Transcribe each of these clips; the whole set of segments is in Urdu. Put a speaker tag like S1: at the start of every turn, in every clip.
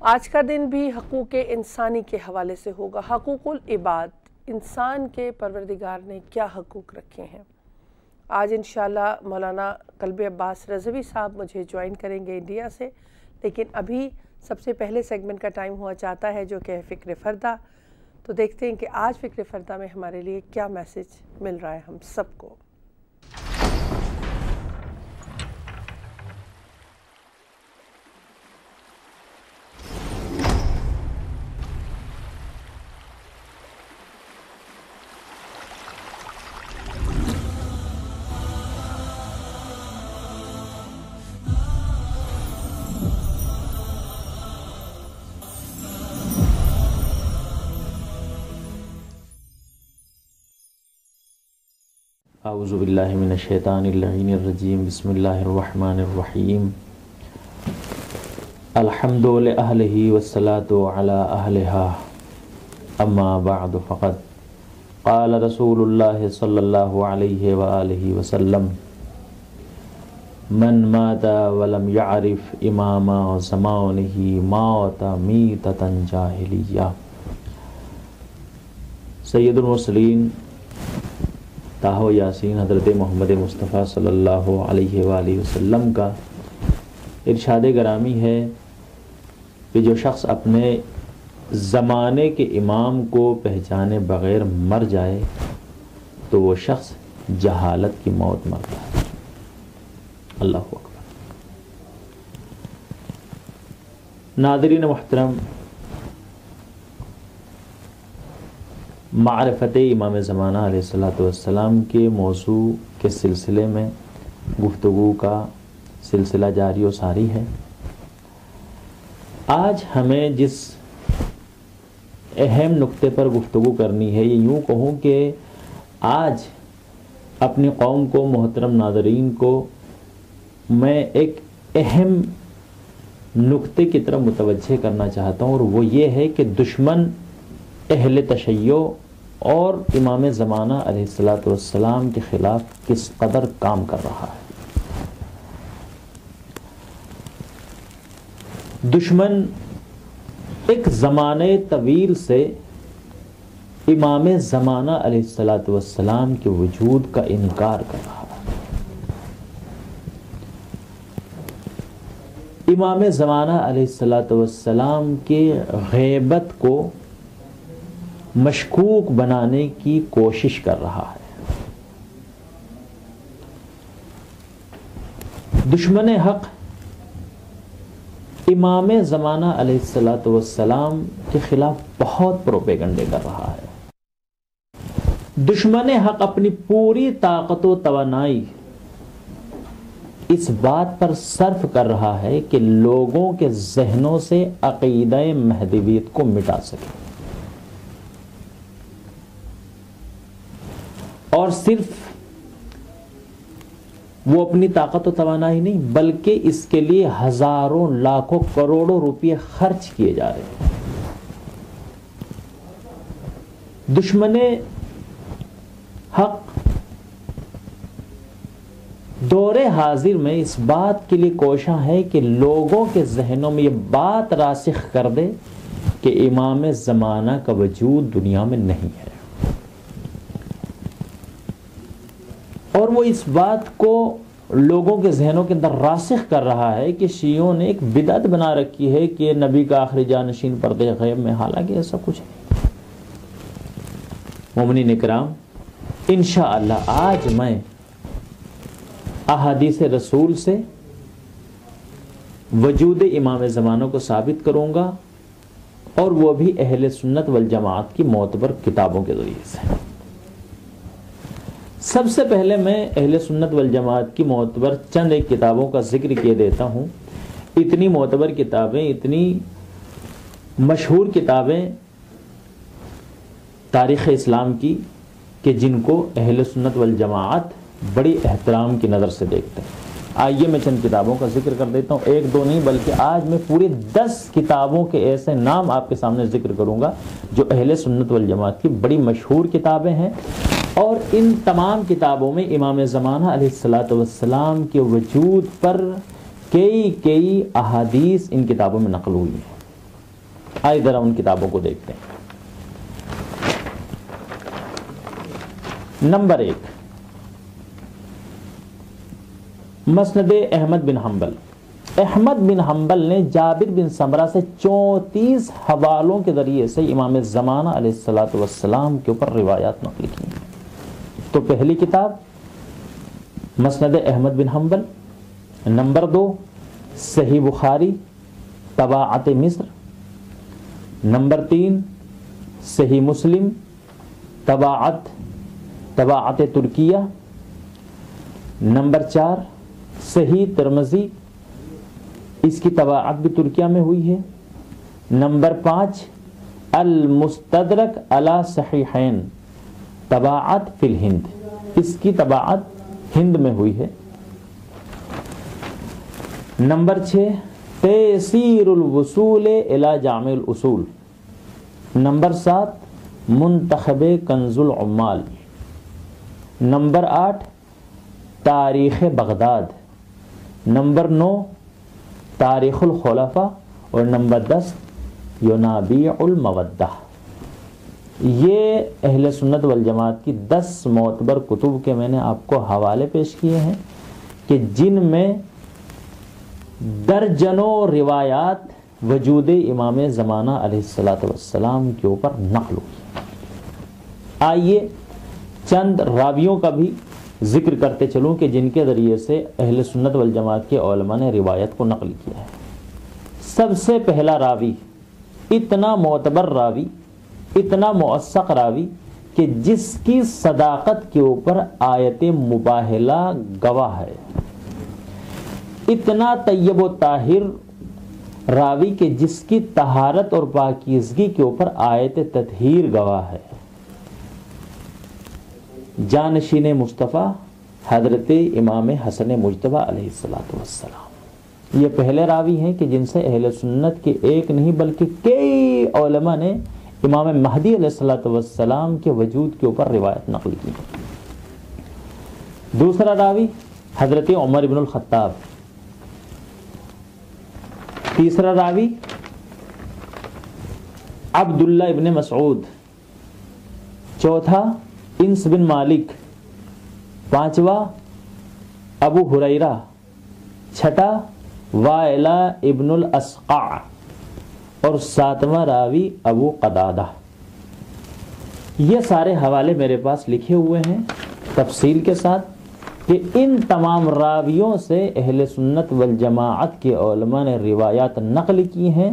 S1: آج کا دن بھی حقوق انسانی کے حوالے سے ہوگا۔ حقوق العباد، انسان کے پروردگار نے کیا حقوق رکھے ہیں۔ آج انشاءاللہ مولانا قلب عباس رضوی صاحب مجھے جوائن کریں گے انڈیا سے، لیکن ابھی سب سے پہلے سیگمنٹ کا ٹائم ہوا چاہتا ہے جو کہ فکر فردہ۔ تو دیکھتے ہیں کہ آج فکر فردہ میں ہمارے لیے کیا میسج مل رہا ہے ہم سب کو۔
S2: اعوذ باللہ من الشیطان اللعین الرجیم، بسم اللہ الرحمن الرحیم۔ الحمد لأہلہ والصلاة علی اہلہا، اما بعد فقد قال رسول اللہ صلی اللہ علیہ وآلہ وسلم: من مات ولم یعرف امام زمانہ مات میتۃ جاہلیہ۔ سید المرسلین طٰہٰ یاسین حضرت محمد مصطفیٰ صلی اللہ علیہ وآلہ وسلم کا ارشاد گرامی ہے کہ جو شخص اپنے زمانے کے امام کو پہچانے بغیر مر جائے تو وہ شخص جہالت کی موت مرتا ہے۔ اللہ اکبر۔ ناظرین محترم، معرفت امام زمانہ علیہ السلام کے موضوع کے سلسلے میں گفتگو کا سلسلہ جاری و ساری ہے۔ آج ہمیں جس اہم نقطے پر گفتگو کرنی ہے، یہ یوں کہوں کہ آج اپنی قوم کو، محترم ناظرین کو میں ایک اہم نقطے کی طرف متوجہ کرنا چاہتا ہوں، اور وہ یہ ہے کہ دشمن اہل تشیع اور امام زمانہ علیہ السلام کے خلاف کس قدر کام کر رہا ہے۔ دشمن ایک زمانے طویل سے امام زمانہ علیہ السلام کے وجود کا انکار کر رہا ہے۔ امام زمانہ علیہ السلام کے غیبت کو مشکوک بنانے کی کوشش کر رہا ہے۔ دشمن حق امام زمانہ علیہ السلام کے خلاف بہت پروپیگنڈے کر رہا ہے۔ دشمن حق اپنی پوری طاقت و توانائی اس بات پر صرف کر رہا ہے کہ لوگوں کے ذہنوں سے عقیدہ مہدویت کو مٹا سکے، اور صرف وہ اپنی طاقت و توانائی نہیں بلکہ اس کے لیے ہزاروں لاکھوں کروڑوں روپے خرچ کیے جا رہے ہیں۔ دشمن حق دور حاضر میں اس بات کے لیے کوشاں ہے کہ لوگوں کے ذہنوں میں یہ بات راسخ کر دے کہ امام زمانہ کا وجود دنیا میں نہیں ہے، اور وہ اس بات کو لوگوں کے ذہنوں کے اندر راسخ کر رہا ہے کہ شیعوں نے ایک بدعت بنا رکھی ہے کہ نبی کا آخری جانشین پردے غیب میں، حالانکہ ایسا کچھ ہے۔ مومنین اکرام، انشاءاللہ آج میں احادیث رسول سے وجود امام زمانہ کو ثابت کروں گا، اور وہ بھی اہل سنت والجماعت کی معتبر کتابوں کے ذریعے سے۔ سب سے پہلے میں اہل سنت والجماعت کی معتبر چند ایک کتابوں کا ذکر کیے دیتا ہوں۔ اتنی معتبر کتابیں، اتنی مشہور کتابیں تاریخ اسلام کی کہ جن کو اہل سنت والجماعت بڑی احترام کی نظر سے دیکھتے ہیں۔ آئیے میں چند کتابوں کا ذکر کر دیتا ہوں، ایک دو نہیں بلکہ آج میں پورے 10 کتابوں کے ایسے نام آپ کے سامنے ذکر کروں گا جو اہل سنت والجماعت کی بڑی مشہور کتابیں ہیں، اور ان تمام کتابوں میں امام زمانہ علیہ السلام کے وجود پر کئی احادیث ان کتابوں میں نقل ہوئی ہیں۔ آئے ذرا ان کتابوں کو دیکھتے ہیں۔ نمبر 1، مسند احمد بن حنبل۔ احمد بن حنبل نے جابر بن سمرہ سے 34 حوالوں کے ذریعے سے امام زمانہ علیہ السلام کے اوپر روایات نقل کی ہیں۔ تو پہلی کتاب مسند احمد بن حنبل، نمبر 2 صحیح بخاری طباعت مصر، نمبر 3 صحیح مسلم طباعت ترکیہ، نمبر 4 صحیح ترمذی، اس کی طباعت بھی ترکیہ میں ہوئی ہے، نمبر 5 المستدرک علی صحیحین طباعت فی الہند، اس کی طباعت ہند میں ہوئی ہے، نمبر 6 تیسیر الوصول الی جامع الاصول، نمبر 7 منتخب کنز العمال، نمبر 8 تاریخ بغداد، نمبر 9 تاریخ الخلفاء، اور نمبر 10 ینابیع المودہ۔ یہ اہل سنت والجماعت کی 10 معتبر کتب کے میں نے آپ کو حوالے پیش کیے ہیں کہ جن میں درجنوں روایات وجود امام زمانہ علیہ السلام کے اوپر نقل ہوئی۔ آئیے چند راویوں کا بھی ذکر کرتے چلوں کہ جن کے ذریعے سے اہل سنت والجماعت کے علماء نے روایت کو نقل کیا ہے۔ سب سے پہلا راوی، اتنا معتبر راوی، اتنا موثق راوی کہ جس کی صداقت کے اوپر آیت مباہلہ گواہ ہے، اتنا طیب و طاہر راوی کہ جس کی طہارت اور پاکیزگی کے اوپر آیت تطہیر گواہ ہے، جانشین مصطفیٰ حضرت امام حسن مجتبیٰ علیہ السلام۔ یہ پہلے راوی ہیں کہ جن سے اہل سنت کے ایک نہیں بلکہ کئی علماء نے امام مہدی علیہ السلام کے وجود کے اوپر روایت نقل کی۔ دوسرا راوی حضرت عمر بن الخطاب، تیسرا راوی عبداللہ ابن مسعود، چوتھا انس بن مالک، پانچواں ابو ہریرہ، چھٹا وائلہ ابن الاسقع، اور ساتواں راوی ابو قتادہ۔ یہ سارے حوالے میرے پاس لکھے ہوئے ہیں تفصیل کے ساتھ کہ ان تمام راویوں سے اہل سنت والجماعت کے علماء نے روایات نقل کی ہیں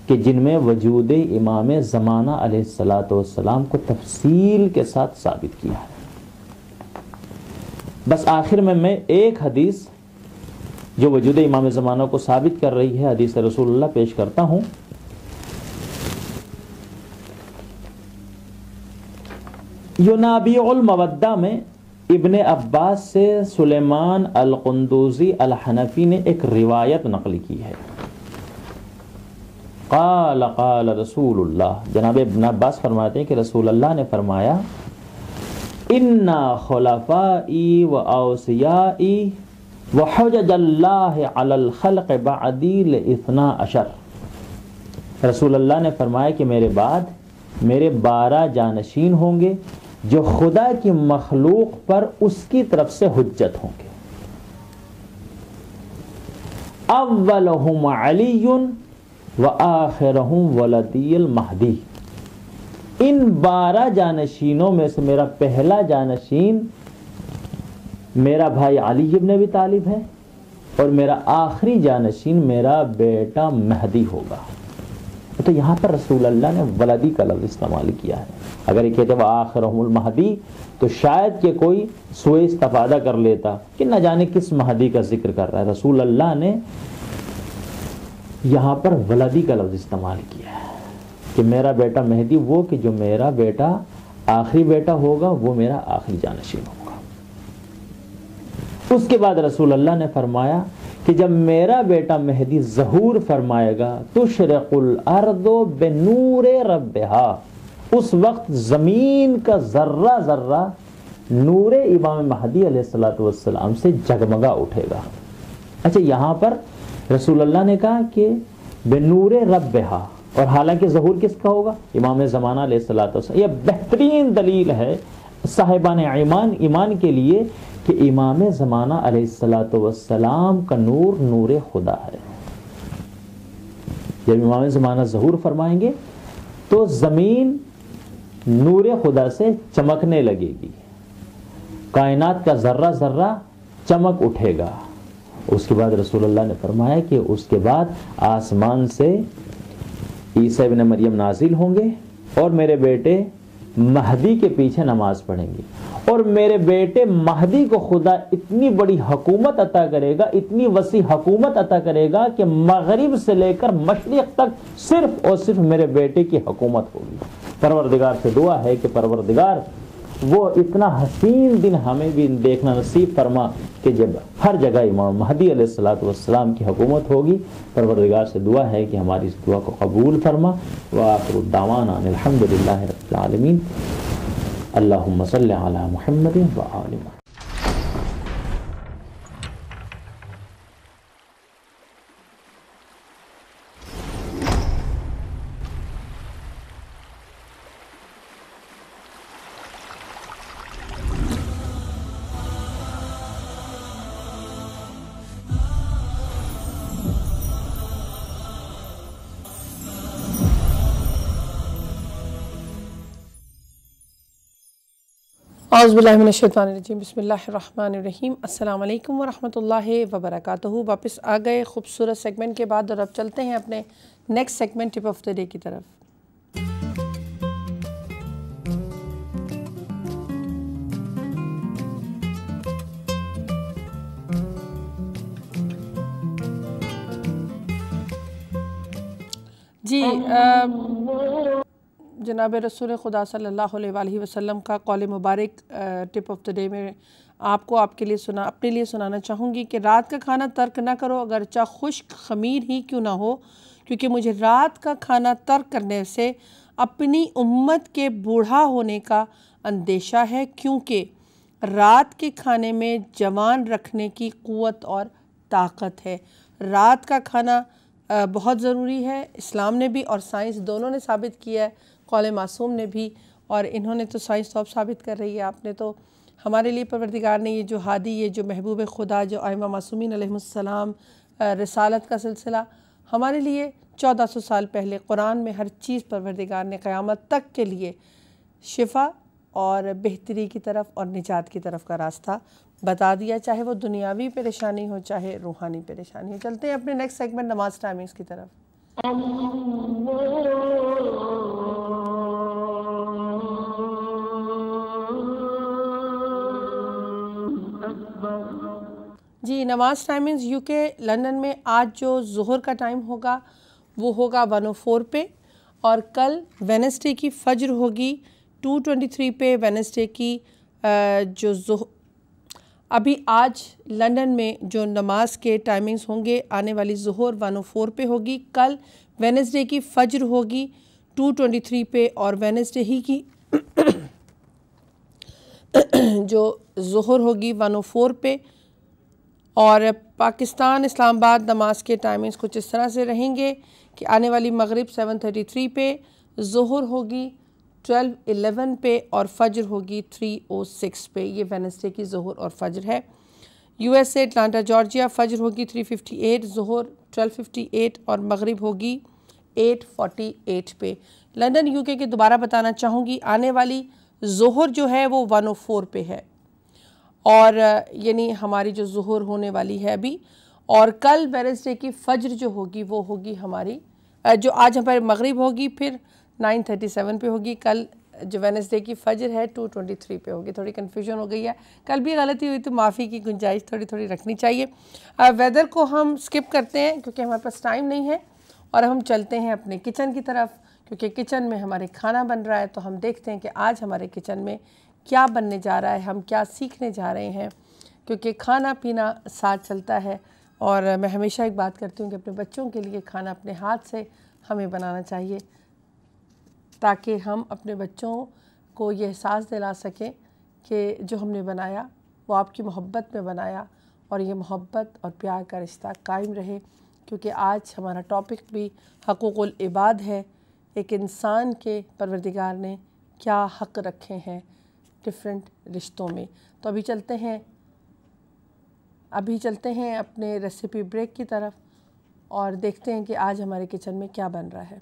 S2: کہ جن میں وجود امام زمانہ علیہ السلام کو تفصیل کے ساتھ ثابت کیا ہے۔ بس آخر میں ایک حدیث جو وجود امام زمانہ کو ثابت کر رہی ہے، حدیث رسول اللہ پیش کرتا ہوں۔ ینابیع المودہ میں ابن عباس سے سلیمان القندوزی الحنفی نے ایک روایت نقل کی ہے۔ قال رسول اللہ، جناب ابن عباس فرماتے ہیں کہ رسول اللہ نے فرمایا انا خلفائی و اوصیائی و حجج اللہ علی الخلق بعدی لاثنا عشر۔ رسول اللہ نے فرمایا کہ میرے بعد میرے 12 جانشین ہوں گے جو خدا کی مخلوق پر اس کی طرف سے حجت ہوں گے۔ اولہم علی وآخرہم ولدی المہدی۔ ان 12 جانشینوں میں سے میرا پہلا جانشین میرا بھائی علی ابن ابی طالب ہے، اور میرا آخری جانشین میرا بیٹا مہدی ہوگا۔ تو یہاں پر رسول اللہ نے ولدی کا لفظ استعمال کیا ہے۔ اگر یہ کہتے وآخرہم المہدی تو شاید کہ کوئی سوء استفادہ کر لیتا کہ نہ جانے کس مہدی کا ذکر کر رہا ہے۔ رسول اللہ نے یہاں پر ولدی کا لفظ استعمال کیا ہے کہ میرا بیٹا مہدی، وہ کہ جو میرا بیٹا آخری بیٹا ہوگا وہ میرا آخری جانشین ہوگا۔ اس کے بعد رسول اللہ نے فرمایا کہ جب میرا بیٹا مہدی ظہور فرمائے گا تشرق الارض بنور ربہا، اس وقت زمین کا ذرہ ذرہ نور امام مہدی علیہ السلام سے جگمگا اٹھے گا۔ اچھا، یہاں پر رسول اللہ نے کہا کہ بنور ربہا، اور حالانکہ ظہور کس کا ہوگا؟ امام زمانہ علیہ الصلوۃ والسلام۔ یہ بہترین دلیل ہے صاحبان ایمان کے لیے کہ امام زمانہ علیہ الصلوۃ والسلام کا نور نور خدا ہے۔ جب امام زمانہ ظہور فرمائیں گے تو زمین نور خدا سے چمکنے لگے گی، کائنات کا ذرہ ذرہ چمک اٹھے گا۔ اس کے بعد رسول اللہ نے فرمایا کہ اس کے بعد آسمان سے عیسیٰ ابن مریم نازل ہوں گے اور میرے بیٹے مہدی کے پیچھے نماز پڑھیں گے، اور میرے بیٹے مہدی کو خدا اتنی بڑی حکومت عطا کرے گا، اتنی وسیع حکومت عطا کرے گا کہ مغرب سے لے کر مشرق تک صرف اور صرف میرے بیٹے کی حکومت ہوگی۔ پروردگار سے دعا ہے کہ پروردگار وہ اتنا حسین دن ہمیں بھی دیکھنا نصیب فرما کہ جب ہر جگہ امام مہدی علیہ الصلوۃ والسلام کی حکومت ہوگی۔ پروردگار سے دعا ہے کہ ہماری اس دعا کو قبول فرما۔ وآخر الدعوانا الحمدللہ رب العالمین۔ اللہم صلی علی محمد وآل محمد۔
S1: اعوذ باللہ من الشیطان الرجیم، بسم اللہ الرحمن الرحیم۔ السلام علیکم ورحمۃ اللہ وبرکاتہ۔ واپس آ گئے خوبصورت سیگمنٹ کے بعد، اور اب چلتے ہیں اپنے next segment tip of the day کی طرف۔ جی جناب رسول خدا صلی اللہ علیہ وآلہ وسلم کا قول مبارک ٹپ آف دا ڈے میں آپ کو اپنے لیے سنانا چاہوں گی کہ رات کا کھانا ترک نہ کرو، اگرچہ خشک خمیر ہی کیوں نہ ہو، کیونکہ مجھے رات کا کھانا ترک کرنے سے اپنی امت کے بوڑھا ہونے کا اندیشہ ہے، کیونکہ رات کے کھانے میں جوان رکھنے کی قوت اور طاقت ہے۔ رات کا کھانا بہت ضروری ہے، اسلام نے بھی اور سائنس دونوں نے ثابت کیا ہے، قول معصوم نے بھی، اور انہوں نے تو سائنس تو اب ثابت کر رہی ہے۔ آپ نے تو ہمارے لیے پروردگار نے یہ جو ہادی، یہ جو محبوب خدا، جو ائمہ معصومین علیہ السلام، رسالت کا سلسلہ، ہمارے لیے 1400 سال پہلے قرآن میں ہر چیز پروردگار نے قیامت تک کے لیے شفا اور بہتری کی طرف اور نجات کی طرف کا راستہ بتا دیا، چاہے وہ دنیاوی پریشانی ہو چاہے روحانی پریشانی ہو۔ چلتے ہیں اپنے نیکسٹ سیگمنٹ نماز ٹائمنگز کی طرف۔ جی نماز ٹائمنگز یو کے لندن میں آج جو ظہر کا ٹائم ہوگا وہ ہوگا 1:04 پہ، اور کل وینسڈے کی فجر ہوگی 2:23 پہ۔ وینسڈے کی ابھی آج لندن میں جو نماز کے ٹائمنگز ہوں گے، آنے والی ظہر 1:04 پہ ہوگی، کل وینسڈے کی فجر ہوگی 2:23 پہ، اور وینسڈے ہی کی جو ظہر ہوگی 1:04 پہ۔ اور پاکستان اسلام آباد نماز کے ٹائمنگز کچھ اس طرح سے رہیں گے کہ آنے والی مغرب 7:33 پہ، ظہر ہوگی 12:11 پہ، اور فجر ہوگی 3:06 پہ۔ یہ وینسڈے کی ظہر اور فجر ہے۔ U S A Atlanta Georgia فجر ہوگی 3:58، ظہر 12:58، اور مغرب ہوگی 8:48 پہ۔ لندن یو کے دوبارہ بتانا چاہوں گی، آنے والی ظہر جو ہے وہ 1:04 پہ ہے، اور یعنی ہماری جو ظہر ہونے والی ہے ابھی، اور کل وینسڈے کی فجر جو ہوگی وہ ہوگی ہماری جو آج ہمارے مغرب ہوگی، پھر 9:37 پہ ہوگی۔ کل جو وینسڈے کی فجر ہے 2:23 پہ ہوگی۔ تھوڑی کنفیوژن ہو گئی ہے، کل بھی غلطی ہوئی تو معافی کی گنجائش تھوڑی رکھنی چاہیے۔ ویدر کو ہم سکپ کرتے ہیں کیونکہ ہمارے پاس ٹائم نہیں ہے، اور ہم چلتے ہیں اپنے کچن کی طرف، کیونکہ کچن میں ہمارے کھانا بن رہا ہے۔ تو ہم دیکھتے ہیں کہ آج ہمارے کچن میں کیا بننے جا رہا ہے، ہم کیا سیکھنے جا رہے ہیں، کیونکہ کھانا پینا ساتھ چلتا ہے۔ اور میں ہمیشہ ایک بات کرتی ہوں کہ اپنے بچوں کے لیے کھانا اپنے ہاتھ سے ہمیں بنانا چاہیے، تاکہ ہم اپنے بچوں کو یہ احساس دلا سکیں کہ جو ہم نے بنایا وہ آپ کی محبت میں بنایا، اور یہ محبت اور پیار کا رشتہ قائم رہے، کیونکہ آج ہمارا ٹاپک بھی حقوق العباد ہے. ایک انسان کے پروردگار نے کیا حق رکھے ہیں ڈفرینٹ رشتوں میں. تو ابھی چلتے ہیں اپنے ریسیپی بریک کی طرف اور دیکھتے ہیں کہ آج ہمارے کچن میں کیا بن رہا ہے.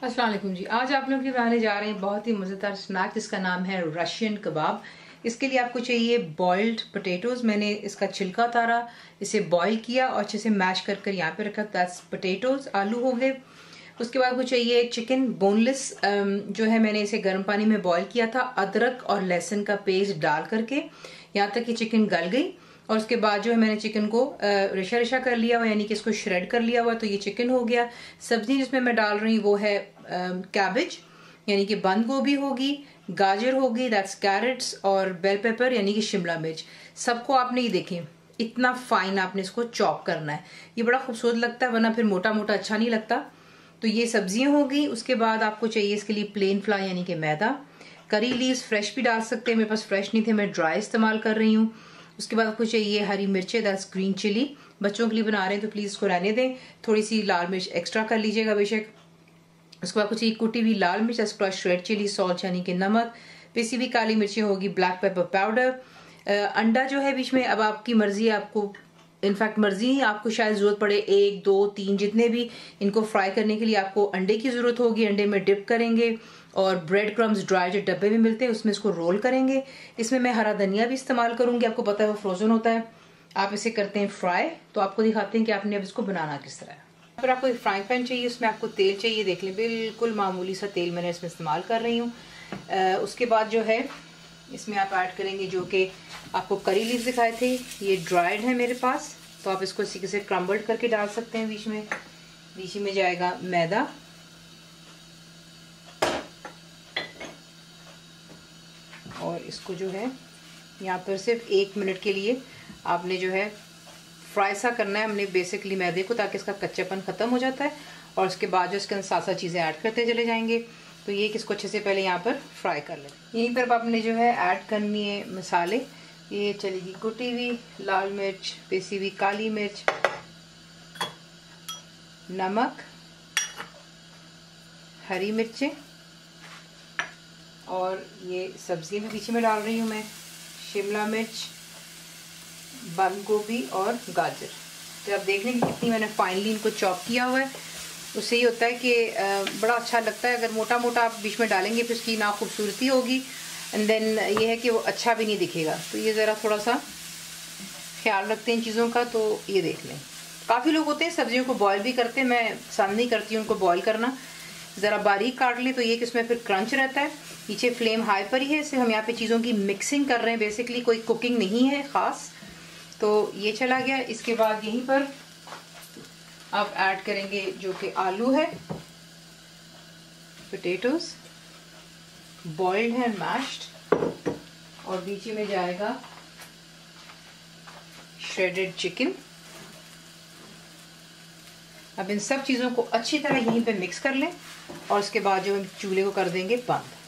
S3: السلام علیکم جی. آج آپ لوگ بنانے جا رہے ہیں بہت ہی مزیدار اسنیک جس کا نام ہے رشین کباب. اس کے لیے آپ کو چاہیے بوائلڈ پوٹیٹوز. میں نے اس کا چھلکا اتارا, اسے بوائل کیا اور اچھے سے میش کر یہاں پہ رکھا. دیٹس پوٹیٹوز, آلو ہو گئے. اس کے بعد کو چاہیے چکن بون لیس, جو ہے میں نے اسے گرم پانی میں بوائل کیا تھا ادرک اور لہسن کا پیسٹ ڈال کر کے یہاں تک کہ چکن گل گئی. اور اس کے بعد جو ہے میں نے چکن کو رشا کر لیا ہوا, یعنی کہ اس کو شریڈ کر لیا ہوا. تو یہ چکن ہو گیا. سبزی جس میں ڈال رہی ہوں وہ ہے کیبج, یعنی کہ بند گوبھی ہوگی, گاجر ہوگی, دیٹس کیرٹس, اور بیل پیپر یعنی کہ شملہ مرچ. سب کو آپ نے یہ دیکھیں اتنا فائن آپ نے اس کو چاپ کرنا ہے. یہ بڑا خوبصورت لگتا ہے, ورنہ پھر موٹا موٹا اچھا نہیں لگتا. تو یہ سبزیاں ہوگی. اس کے بعد آپ کو چاہیے اس کے لیے پلین فلاور یعنی کہ میدا. کری لیوز فریش بھی ڈال سکتے ہیں, میرے پاس فریش نہیں تھے, میں ڈرائی استعمال کر رہی ہوں. اس کے بعد آپ کو چاہیے ہری مرچیں, دیٹس گرین چلی. بچوں کے لیے بنا رہے ہیں تو پلیز اس کو رہنے دیں, تھوڑی سی لال مرچ ایکسٹرا کر لیجیے گا بے شک. اس کے بعد کچھ کٹی ہوئی لال مرچ, شریڈ چلی, سالٹ یعنی کہ نمک, پیسی ہوئی کالی مرچیں ہوگی, بلیک پیپر پاؤڈر. انڈا جو ہے بیچ میں اب آپ کی مرضی ہے, آپ کو انفیکٹ مرضی ہے, آپ کو شاید ضرورت پڑے 1 2 3 جتنے بھی ان کو فرائی کرنے کے لیے آپ کو انڈے کی ضرورت ہوگی. انڈے میں ڈپ کریں گے اور بریڈ کرمز ڈرائی جو ڈبے میں ملتے ہیں اس میں اس کو رول کریں گے. اس میں ہرا دھنیا بھی استعمال کروں گی, آپ کو پتا ہے وہ فروزن ہوتا ہے. آپ اسے کرتے ہیں فرائی. تو آپ کو دکھاتے ہیں کہ آپ نے اب اس کو بنانا کس طرح ہے. پھر آپ کو ایک فرائنگ پین چاہیے, اس میں آپ کو تیل چاہیے. دیکھ لیں بالکل معمولی سا تیل میں نے اس میں استعمال کر رہی ہوں. اس کے بعد جو ہے اس میں آپ ایڈ کریں گے جو کہ آپ کو کری لیوز دکھائے تھے, یہ ڈرائیڈ ہے میرے پاس. تو آپ اس کو اسی سے کرمبلڈ کر کے ڈال سکتے ہیں. بیچ میں جائے گا میدا, اور اس کو جو ہے یہاں پر صرف 1 منٹ کے لیے آپ نے جو ہے فرائی سا کرنا ہے ہم نے بیسکلی میدے کو, تاکہ اس کا کچا پن ختم ہو جاتا ہے. اور اس کے بعد جو اس کے اندر ساتھ چیزیں ایڈ کرتے چلے جائیں گے. تو یہ کہ اس کو اچھے سے پہلے یہاں پر فرائی کر لیں. یہیں پر آپ نے جو ہے ایڈ کرنی ہے مسالے. یہ چلے گی کٹی ہوئی لال مرچ, پیسی ہوئی کالی مرچ, نمک, ہری مرچیں, اور یہ سبزی بھی پیچھے میں ڈال رہی ہوں میں, شملہ مرچ, بند گوبھی اور گاجر. تو آپ دیکھ لیں کہ کتنی میں نے فائنلی ان کو چاپ کیا ہوا ہے. اس سے یہ ہوتا ہے کہ بڑا اچھا لگتا ہے. اگر موٹا موٹا آپ بیچ میں ڈالیں گے پھر اس کی نا خوبصورتی ہوگی, اینڈ دین یہ ہے کہ وہ اچھا بھی نہیں دکھے گا. تو یہ ذرا تھوڑا سا خیال رکھتے ہیں ان چیزوں کا. تو یہ دیکھ لیں, کافی لوگ ہوتے ہیں سبزیوں کو بوائل بھی کرتے ہیں, میں پسند نہیں کرتی ہوں ان کو بوائل کرنا. ذرا باریک کاٹ لیں تو یہ کہ اس میں پھر کرنچ رہتا ہے. نیچے فلیم ہائی پر ہی ہے, صرف ہم یہاں پہ چیزوں کی مکسنگ کر رہے ہیں, بیسکلی کوئی کوکنگ نہیں ہے خاص. تو یہ چلا گیا. اس کے بعد یہیں پر آپ ایڈ کریں گے جو کہ آلو ہے, پوٹیٹوز بوائلڈ ہے میشڈ, اور بیچ میں جائے گا شریڈڈ چکن. اب ان سب چیزوں کو اچھی طرح یہیں پہ مکس کر لیں, اور اس کے بعد جو ہم چولہے کو کر دیں گے بند.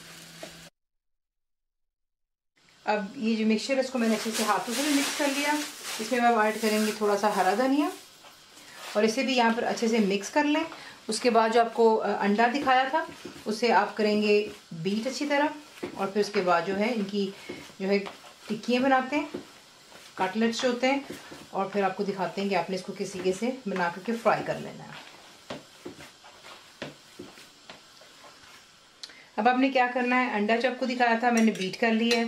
S3: اب یہ جو مکسچر ہے اس کو میں نے اچھے سے ہاتھوں سے بھی مکس کر لیا. اس میں آپ ایڈ کریں گے تھوڑا سا ہرا دھنیا, اور اسے بھی یہاں پر اچھے سے مکس کر لیں. اس کے بعد جو آپ کو انڈا دکھایا تھا اسے آپ کریں گے بیٹ اچھی طرح, اور پھر اس کے بعد جو ہے ان کی جو ہے ٹکیاں بناتے ہیں, کٹلیٹس جو ہوتے ہیں, اور پھر آپ کو دکھاتے ہیں کہ آپ نے اس کو کس طریقے سے بنا کر کے فرائی کر لینا ہے. اب آپ نے کیا کرنا ہے, انڈا جو آپ کو دکھایا تھا میں نے بیٹ کر لی ہے.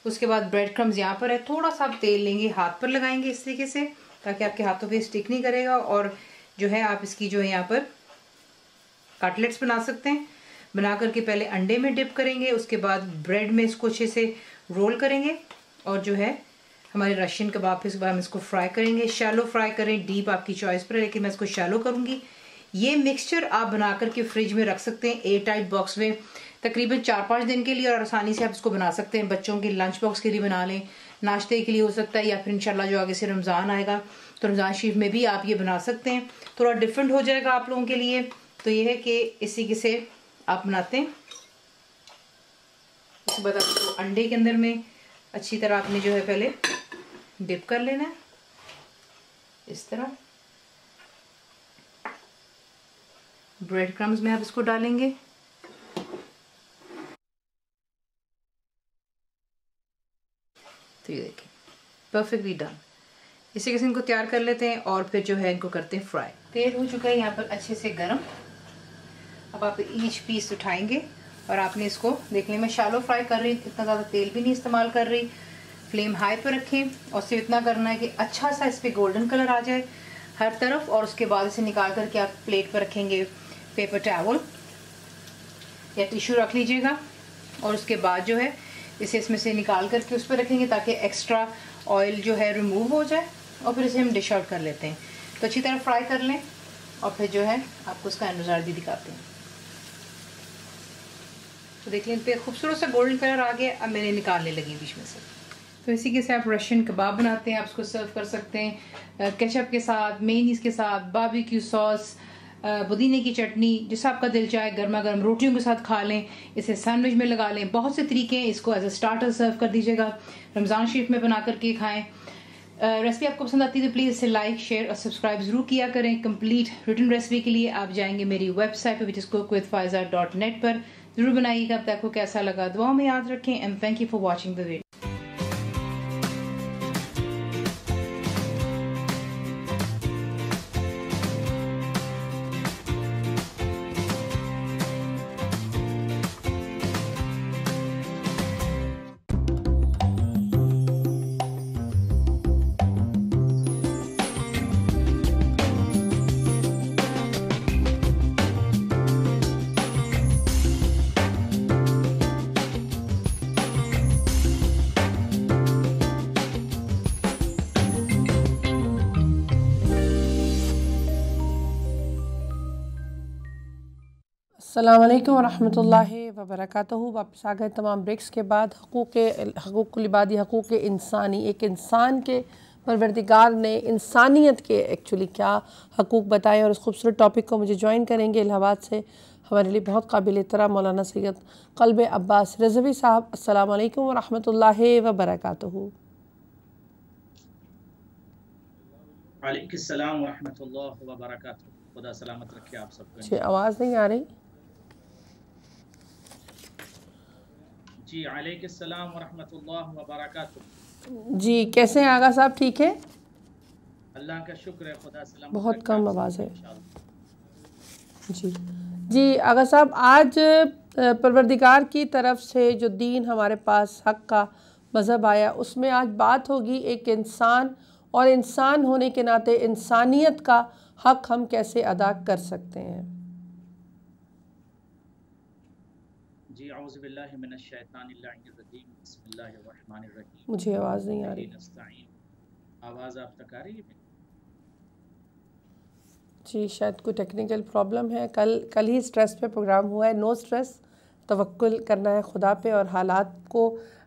S3: اس کے بعد بریڈ کرمز یہاں پر ہے, تھوڑا سا آپ تیل لیں گے, ہاتھ پر لگائیں گے اس طریقے سے تاکہ آپ کے ہاتھوں پہ اسٹک نہیں کرے گا. اور جو ہے آپ اس کی جو ہے یہاں پر کٹلیٹس بنا سکتے ہیں. بنا کر کے پہلے انڈے میں ڈپ کریں گے, اس کے بعد بریڈ میں اس کو اچھے سے رول کریں گے, اور جو ہے ہمارے رشین کباب پہ اس کے بعد ہم اس کو فرائی کریں گے. شیلو فرائی کریں, ڈیپ آپ کی چوائس پر ہے, لیکن میں اس کو شیلو کروں گی. یہ مکسچر آپ بنا کر کے فریج میں رکھ سکتے ہیں ایئر ٹائٹ باکس میں. تقریباً 4-5 دن کے لیے، اور آسانی سے آپ اس کو بنا سکتے ہیں. بچوں کے لنچ باکس کے لیے بنا لیں، ناشتے کے لیے ہو سکتا ہے، یا پھر انشاءاللہ جو آگے سے رمضان آئے گا تو رمضان شریف میں بھی آپ یہ بنا سکتے ہیں. تھوڑا ڈفرینٹ ہو جائے گا آپ لوگوں کے لیے. تو یہ ہے کہ اسی کے سے آپ بناتے ہیں. اس کے بعد آپ کو انڈے کے اندر میں اچھی طرح آپ نے جو ہے پہلے ڈپ کر لینا ہے اس طرح. بریڈ کرمز میں آپ اس کو ڈالیں گے. تو یہ دیکھیں پرفیکٹلی ڈن. اسی کے سے ان کو تیار کر لیتے ہیں اور پھر جو ہے ان کو کرتے ہیں فرائی. تیل ہو چکا ہے یہاں پر اچھے سے گرم. اب آپ ایچ پیس اٹھائیں گے اور آپ نے اس کو دیکھ لیں. میں شالو فرائی کر رہی، اتنا زیادہ تیل بھی نہیں استعمال کر رہی. فلیم ہائی پہ رکھیں اور صرف اتنا کرنا ہے کہ اچھا سا اس پہ گولڈن کلر آ جائے ہر طرف. اور اس کے بعد اسے نکال کر کے آپ پلیٹ پر رکھیں گے. پیپر ٹاول یا ٹیشو رکھ لیجئے گا اور اس کے بعد جو ہے اسے اس میں سے نکال کر کے اس پہ رکھیں گے تاکہ ایکسٹرا آئل جو ہے ریموو ہو جائے. اور پھر اسے ہم ڈش آؤٹ کر لیتے ہیں. تو اچھی طرح فرائی کر لیں اور پھر جو ہے آپ کو اس کا نظارہ بھی دکھاتے ہیں. تو دیکھ لیں پہ خوبصورت سا گولڈن کلر آ گیا. اب میں نے نکالنے لگی بیچ میں سے. تو اسی کے ساتھ آپ رشین کباب بناتے ہیں. آپ اس کو سرو کر سکتے ہیں کیچپ کے ساتھ، مینیز کے ساتھ، باربیکیو ساس، پودینے کی چٹنی، جیسا آپ کا دل چاہے. گرما گرم روٹیوں کے ساتھ کھا لیں، اسے سینڈوچ میں لگا لیں. بہت سے طریقے ہیں. اس کو ایز اے اسٹارٹر سرو کر دیجیے گا. رمضان شریف میں بنا کر کے کھائیں. ریسپی آپ کو پسند آتی ہے تو پلیز اسے لائک، شیئر اور سبسکرائب ضرور کیا کریں. کمپلیٹ ریٹن ریسپی کے لیے آپ جائیں گے میری ویب سائٹ پہ www.cookwithfaiza.net پر. ضرور بنائیے گا. اب تک کو کیسا لگا دعاؤں میں یاد رکھیں. And thank you for watching the video.
S1: السلام علیکم ورحمۃ اللہ وبرکاتہ. واپس آ گئے تمام بریکس کے بعد. حقوق العبادی، حقوق انسانی. ایک انسان کے پروردگار نے انسانیت کے ایکچولی کیا حقوق بتائے، اور اس خوبصورت ٹاپک کو مجھے جوائن کریں گے الہ آباد سے ہمارے لیے بہت قابل احترام مولانا سید قلب عباس رضوی صاحب. السلام علیکم ورحمۃ اللہ وبرکاتہ.
S4: وعلیکم السلام ورحمۃ اللہ وبرکاتہ. خدا سلامت رکھے آپ سب کو.
S1: جی آواز نہیں آ رہی.
S4: جی علیکم السلام ورحمۃ اللہ وبرکاتہ.
S1: جی کیسے ہیں آغا صاحب؟ ٹھیک ہے
S4: اللہ کا شکر ہے. خدا سلامت.
S1: بہت کم آواز ہے. جی آغا صاحب، آج پروردگار کی طرف سے جو دین ہمارے پاس حق کا مذہب آیا، اس میں آج بات ہوگی ایک انسان اور انسان ہونے کے ناطے انسانیت کا حق ہم کیسے ادا کر سکتے ہیں.
S4: جی اعوذ باللہ من الشیطان اللعین الرجیم. بسم اللہ الرحمن الرحیم.
S1: مجھے آواز نہیں آ رہی.
S4: آواز آپ تک آ رہی ہے؟
S1: جی شاید کوئی ٹیکنیکل پرابلم ہے. کل ہی سٹریس پہ پروگرام ہوا ہے. نو سٹریس، توکل کرنا ہے خدا پہ اور حالات کو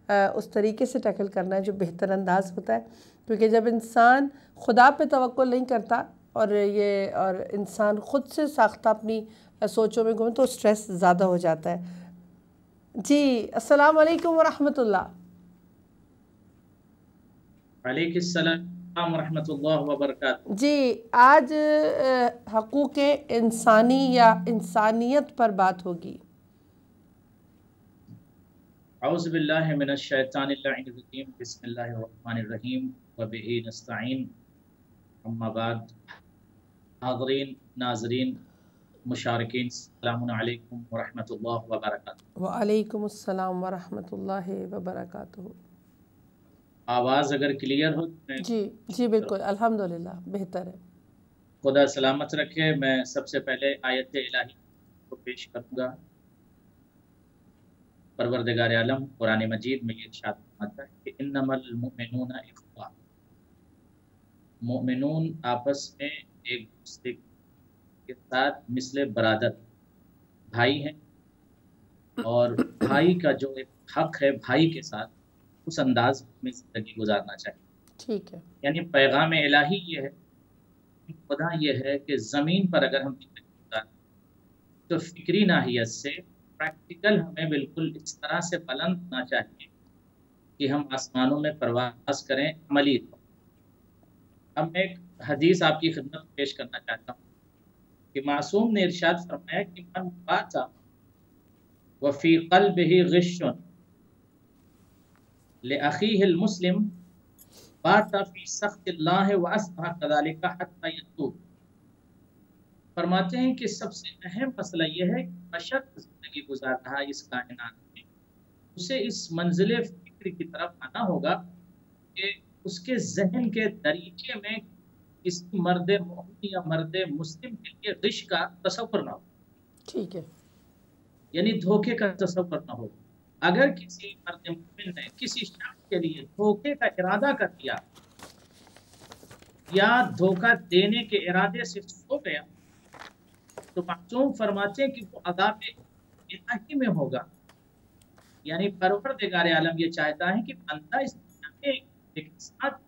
S1: اس طریقے سے ٹیکل کرنا ہے جو بہتر انداز ہوتا ہے. کیونکہ جب انسان خدا پہ توکل نہیں کرتا اور انسان خود سے ساختہ اپنی سوچوں میں گھومے تو سٹریس زیادہ ہو جاتا ہے. جی السلام علیکم ورحمۃ اللہ.
S4: وعلیکم السلام ورحمۃ اللہ وبرکاتہ.
S1: جی آج حقوق انسانی یا انسانیت پر بات ہوگی.
S4: اعوذ باللہ من الشیطان اللعین الرجیم. بسم اللہ الرحمن الرحیم. وبہ نستعین. اما بعد. حاضرین، ناظرین، مشارکین، السلام علیکم ورحمۃ اللہ وبرکاتہ.
S1: وعلیکم السلام ورحمۃ اللہ وبرکاتہ.
S4: آواز اگر کلیئر ہو
S1: جی بالکل الحمدللہ بہتر ہے.
S4: خدا سلامت رکھے. میں سب سے پہلے آیت الہی کو پیش کروں گا. پروردگار عالم قرآن مجید میں یہ ارشاد فرماتا ہے کہ انما المؤمنون اخوہ. مؤمنون آپس میں ایک دوسرے کے ساتھ مثل برادر بھائی ہیں. اور بھائی کا جو ایک حق ہے بھائی کے ساتھ اس انداز میں زندگی گزارنا چاہیے.
S1: ٹھیک ہے.
S4: یعنی پیغام الہی یہ ہے، خدا یہ ہے کہ زمین پر اگر ہم زندگی گزاریں تو فکری ناحیت سے پریکٹیکل ہمیں بالکل اس طرح سے بلند ہونا چاہیے کہ ہم آسمانوں میں پرواز کریں عملی طور. اب میں ایک حدیث آپ کی خدمت میں پیش کرنا چاہتا ہوں کہ معصوم نے ارشاد فرمایا کہ من بات وفی قلبہ غش لأخیہ المسلم بات فی سخط اللہ واصبح کذالک حتی یتوب. فرماتے ہیں کہ سب سے اہم مسئلہ یہ ہے کہ بشر زندگی گزار رہا اس کائنات میں، اسے اس منزل فکر کی طرف آنا ہوگا کہ اس کے ذہن کے دریچے میں کسی مرد مومن یا مرد مسلم کے لیے غش کا تصور نہ ہو.
S1: ٹھیک ہے.
S4: یعنی دھوکے کا تصور نہ ہو. اگر کسی مرد مومن نے کسی شخص کے لیے دھوکے کا ارادہ کر دیا یا دھوکہ دینے کے ارادے سے سو گیا تو معصوم فرماتے ہیں کہ وہ عذاب الہی میں ہوگا. یعنی پروردگار عالم یہ چاہتا ہے کہ بندہ اس دنیا میں ایک ساتھ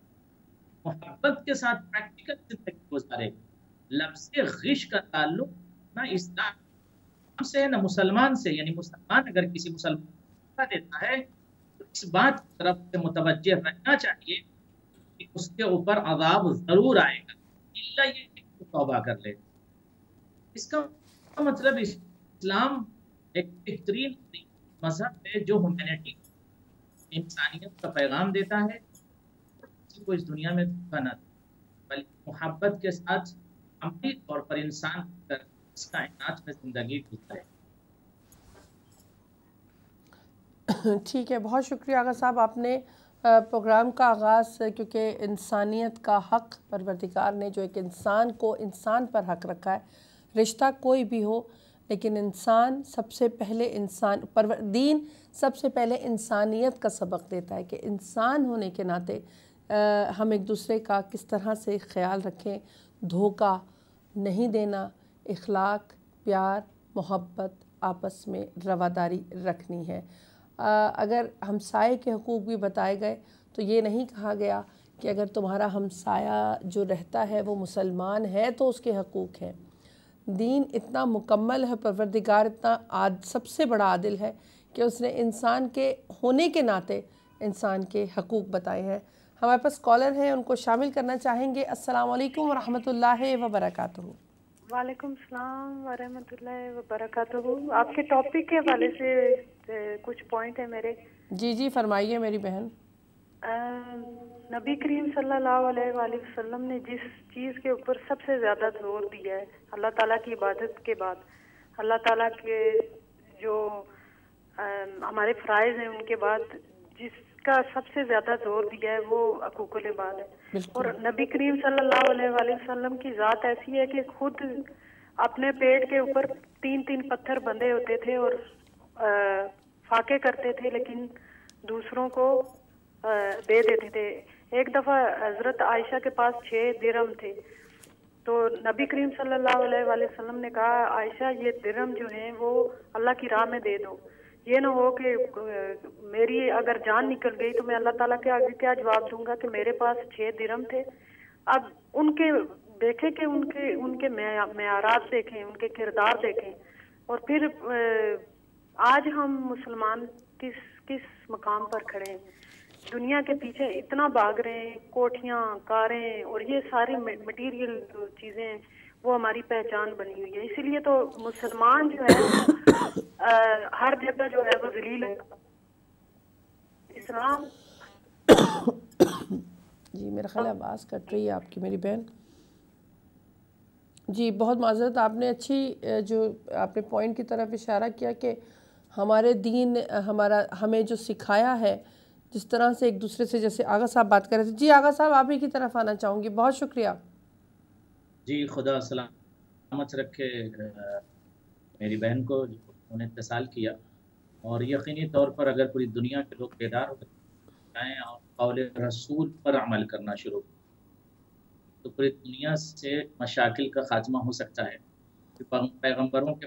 S4: محبت کے ساتھ پریکٹیکل زندگی گزارے. لفظ غش کا تعلق نہ اسلام سے نہ مسلمان سے. یعنی مسلمان اگر کسی مسلمان کو دیتا ہے تو اس بات کی طرف سے متوجہ رہنا چاہیے کہ اس کے اوپر عذاب ضرور آئے گا الا یہ کہ توبہ کر لے. اس کا مطلب اسلام ایک بہترین مذہب ہے جو ہیومینٹی انسانیت کا پیغام دیتا ہے، کسی کو اس دنیا میں دھوکہ نہ دے بلکہ محبت کے ساتھ عملی طور پر انسان کر اس کائنات میں زندگی گزارے.
S1: ٹھیک ہے، بہت شکریہ آغا صاحب. آپ نے پروگرام کا آغاز کیونکہ انسانیت کا حق پروردگار نے جو ایک انسان کو انسان پر حق رکھا ہے، رشتہ کوئی بھی ہو لیکن انسان سب سے پہلے دین سب سے پہلے انسانیت کا سبق دیتا ہے کہ انسان ہونے کے ناطے ہم ایک دوسرے کا کس طرح سے خیال رکھیں، دھوکہ نہیں دینا، اخلاق، پیار، محبت، آپس میں رواداری رکھنی ہے. اگر ہمسائے کے حقوق بھی بتائے گئے تو یہ نہیں کہا گیا کہ اگر تمہارا ہمسایہ جو رہتا ہے وہ مسلمان ہے تو اس کے حقوق ہیں. دین اتنا مکمل ہے، پروردگار اتنا سب سے بڑا عادل ہے کہ اس نے انسان کے ہونے کے ناطے انسان کے حقوق بتائے ہیں. ہمارے پاس کالر ہیں، ان کو شامل کرنا چاہیں گے. السلام علیکم ورحمۃ اللہ وبرکاتہ.
S5: وعلیکم السلام ورحمۃ اللہ وبرکاتہ. آپ کے ٹاپک کے حوالے سے کچھ پوائنٹ ہیں میرے.
S1: جی فرمائیے میری بہن.
S5: نبی کریم صلی اللہ علیہ وآلہ وسلم نے جس چیز کے اوپر سب سے زیادہ زور دیا ہے اللہ تعالیٰ کی عبادت کے بعد، اللہ تعالیٰ کے جو ہمارے فرائض ہیں ان کے بعد جس کا سب سے زیادہ زور دیا ہے وہ حقوق العباد ہے. اور نبی کریم صلی اللہ علیہ وآلہ وسلم کی ذات ایسی ہے کہ خود اپنے پیٹ کے اوپر 3 پتھر بندھے ہوتے تھے اور فاقے کرتے تھے لیکن دوسروں کو دے دیتے تھے. ایک دفعہ حضرت عائشہ کے پاس 6 درہم تھے تو نبی کریم صلی اللہ علیہ وآلہ وسلم نے کہا عائشہ یہ درہم جو ہیں وہ اللہ کی راہ میں دے دو، یہ نہ ہو کہ میری اگر جان نکل گئی تو میں اللہ تعالیٰ کے آگے کیا جواب دوں گا کہ میرے پاس 6 درہم تھے. اب ان کے دیکھیں کہ ان کے معیارات دیکھیں، ان کے کردار دیکھیں. اور پھر آج ہم مسلمان کس مقام پر کھڑے ہیں، دنیا کے پیچھے اتنا بھاگ رہے ہیں، کوٹھیاں، کاریں اور یہ ساری مٹیریل جو چیزیں ہیں وہ ہماری پہچان بنی ہوئی ہے. اسی لیے تو مسلمان جو ہے ہر جگہ جو ہے وہ ذلیل ہے. اسلام
S1: جی میرا خیال آواز کٹ رہی ہے آپ کی میری بہن. جی بہت معذرت، آپ نے اچھی جو آپ نے پوائنٹ کی طرف اشارہ کیا کہ ہمارے دین ہمیں جو سکھایا ہے جس طرح سے ایک دوسرے سے، جیسے آغا صاحب بات کر رہے تھے. جی آغا صاحب آپ ہی کی طرف آنا چاہوں گی. بہت شکریہ.
S4: جی خدا سلامت رکھے میری بہن کو جو انہوں نے اتصال کیا. اور یقینی طور پر اگر پوری دنیا کے لوگ بیدار ہو جائیں اور قول رسول پر عمل کرنا شروع تو پوری دنیا سے مشاکل کا خاتمہ ہو سکتا ہے. پیغمبروں کے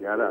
S6: 11,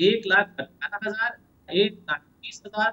S4: 1,18,000, 1,20,000,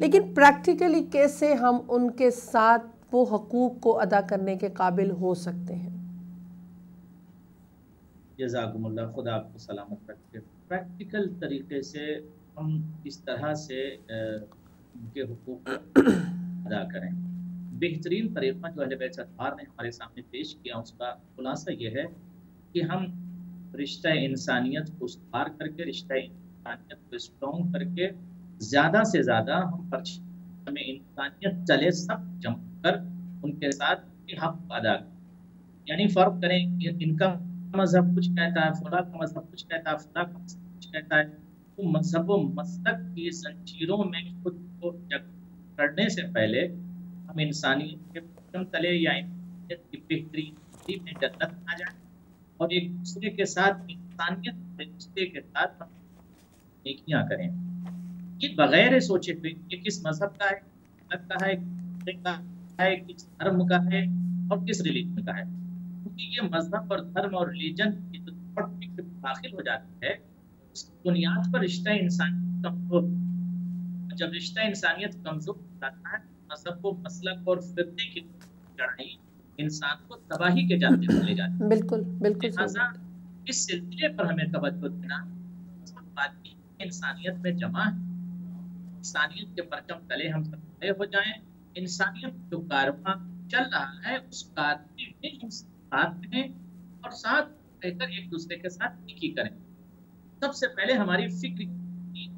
S1: لیکن پریکٹیکلی کیسے ہم ان کے ساتھ وہ حقوق کو ادا کرنے کے قابل ہو سکتے ہیں؟
S4: جزاکم اللہ، خدا آپ کو سلامت رکھے۔ پریکٹیکل طریقے سے ہم اس طرح سے ان کے حقوق کو ادا کریں، بہترین طریقہ جو اہل بیت سرکار نے ہمارے سامنے پیش کیا اس کا خلاصہ یہ ہے کہ ہم رشتہ انسانیت کو استوار کر کے، رشتہ انسانیت کو اسٹرانگ کر کے، زیادہ سے زیادہ ہم پرچم انسانیت چلے سب جمع کر ان کے ساتھ حق ادا کریں۔ یعنی فرق کریں کہ ان کا مذہب کچھ کہتا ہے، فلاں کا مذہب کچھ کہتا ہے، فلاں کا مذہب کچھ کہتا ہے۔ تو مذہب و مسلک کی زنجیروں میں خود کو جکڑ کرنے سے پہلے ہم انسانیت کے پرچم تلے یا انسانیت کی بہترین میں جنت آ جائیں، اور ایک دوسرے کے ساتھ انسانیت کے رشتے کے ساتھ ہم نیکیاں کریں، یہ بغیر سوچے ہوئے کہ کس مذہب کا ہے، کس دھرم کا ہے اور کس ریلیجن کا ہے۔ کیونکہ یہ مذہب اور دھرم اور ریلیجن کی جو فکر داخل ہو جاتی ہے، اس بنیاد پر رشتہ انسانیت کمزور، جب رشتہ انسانیت کمزور ہو جاتا ہے، مذہب و مسلک اور فرقے کی لڑائی انسان کو تباہی کے جاتے چلے جاتے ہیں۔
S1: بالکل بالکل
S4: لہٰذا اس سلسلے پر ہمیں توجہ دینا، انسانیت میں جمع ہے، انسانیت کے پرچم تلے ہم سب کھڑے ہو جائیں، انسانیت جو کارواں چل رہا ہے اس کارواں میں ہم ساتھ رہیں اور ساتھ رہ کر ایک دوسرے کے ساتھ نیکی کریں۔ سب سے پہلے ہماری فکر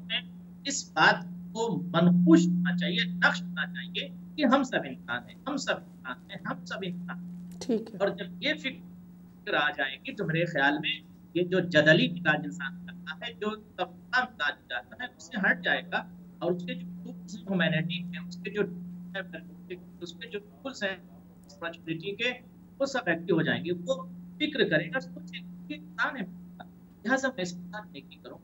S4: میں اس بات کو منقوش ہونا چاہیے، نقش ہونا چاہیے کہ ہم سب انسان ہیں، ہم سب انسان ہیں، ہم سب انسان ہیں۔
S1: ٹھیک ہے۔
S4: اور جب یہ فکر آ جائے گی تو میرے خیال میں یہ جو جدلی مزاج انسان کرتا ہے، جو تفصیل مزاج جاتا ہے، اس سے ہٹ جائے گا، اور اس کے جو ہیومینٹی کے، اس کے جو ٹولس ہیں اسپرچولیٹی کے، وہ سب ایکٹیو ہو جائیں گے۔ وہ فکر کرے گا، سوچے کہ انسان ہے، لہٰذا میں اس کے ساتھ نیکی کروں۔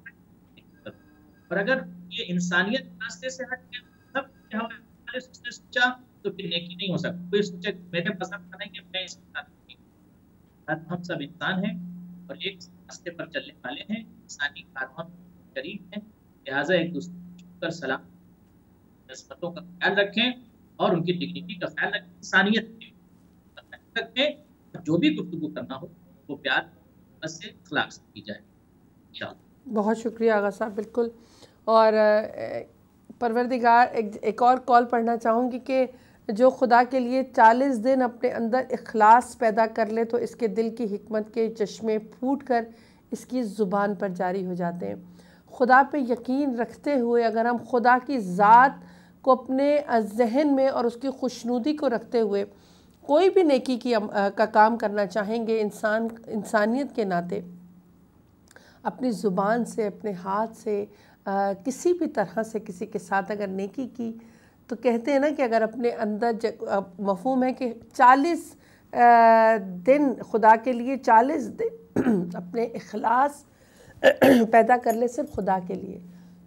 S4: اور اگر یہ انسانیت راستے سے ہٹ کے سب ہمارے سوچا تو پھر نیکی نہیں ہو سکتی۔ کوئی سوچے میرے پسند کریں کہ میں اس کے ساتھ نیکی کروں۔ ہم سب انسان ہیں اور ایک راستے پر چلنے والے ہیں، انسانی کارواں قریب ہیں، لہٰذا ایک دوسرے پر سلام نسبتوں کا خیال رکھیں اور ان کی ڈگنیٹی کا خیال رکھیں، انسانیت کا خیال رکھیں۔ جو بھی گفتگو کرنا ہو وہ پیار سے، اخلاق سے کی جائے انشاءاللہ۔
S1: بہت شکریہ آغا صاحب، بالکل۔ اور پروردگار ایک اور کال پڑھنا چاہوں گی کہ جو خدا کے لیے 40 دن اپنے اندر اخلاص پیدا کر لے تو اس کے دل کی حکمت کے چشمے پھوٹ کر اس کی زبان پر جاری ہو جاتے ہیں۔ خدا پہ یقین رکھتے ہوئے اگر ہم خدا کی ذات کو اپنے ذہن میں اور اس کی خوشنودی کو رکھتے ہوئے کوئی بھی نیکی کا کام کرنا چاہیں گے، انسانیت کے ناطے اپنی زبان سے، اپنے ہاتھ سے، کسی بھی طرح سے کسی کے ساتھ اگر نیکی کی تو کہتے ہیں نا کہ اگر اپنے اندر مفہوم ہے کہ 40 دن خدا کے لیے، 40 دن اپنے اخلاص پیدا کر لے صرف خدا کے لیے،